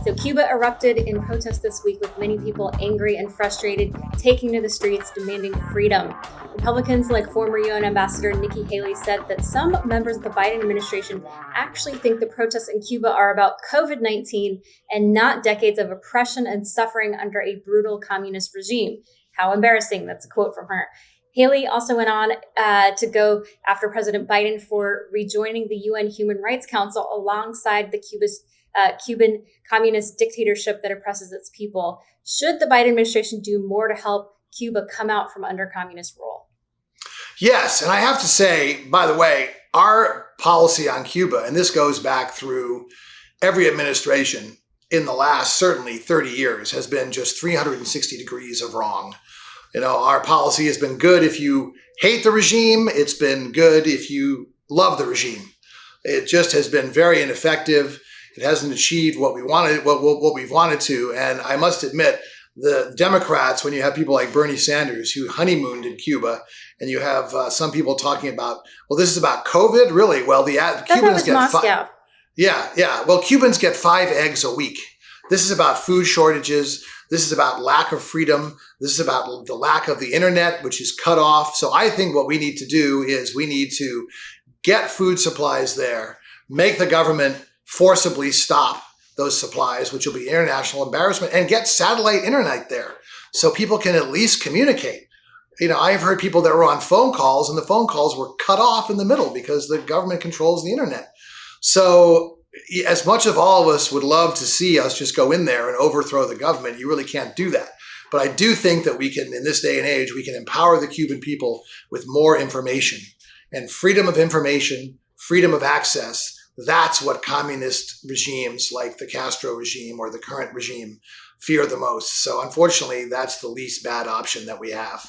So Cuba erupted in protest this week with many people angry and frustrated, taking to the streets demanding freedom. Republicans like former UN Ambassador Nikki Haley said that some members of the Biden administration actually think the protests in Cuba are about COVID-19 and not decades of oppression and suffering under a brutal communist regime. How embarrassing. That's a quote from her. Haley also went on to go after President Biden for rejoining the UN Human Rights Council alongside the Cuban communist dictatorship that oppresses its people. Should the Biden administration do more to help Cuba come out from under communist rule? Yes, and I have to say, by the way, our policy on Cuba, and this goes back through every administration in the last certainly 30 years, has been just 360 degrees of wrong. Our policy has been good if you hate the regime. It's been good if you love the regime. It just has been very ineffective. It hasn't achieved what we wanted, what we've wanted to. And I must admit, the Democrats, when you have people like Bernie Sanders who honeymooned in Cuba, and you have some people talking about, well, this is about COVID, really? Well, Cubans get Moscow. Yeah. Well, Cubans get 5 eggs a week. This is about food shortages. This is about lack of freedom. This is about the lack of the internet, which is cut off. So I think what we need to do is we need to get food supplies there, make the government forcibly stop those supplies, which will be international embarrassment, and get satellite internet there so people can at least communicate. I've heard people that were on phone calls and the phone calls were cut off in the middle because the government controls the internet. So as much of all of us would love to see us just go in there and overthrow the government, you really can't do that. But I do think that we can, in this day and age, we can empower the Cuban people with more information and freedom of information, freedom of access. That's what communist regimes like the Castro regime or the current regime fear the most. So unfortunately, that's the least bad option that we have.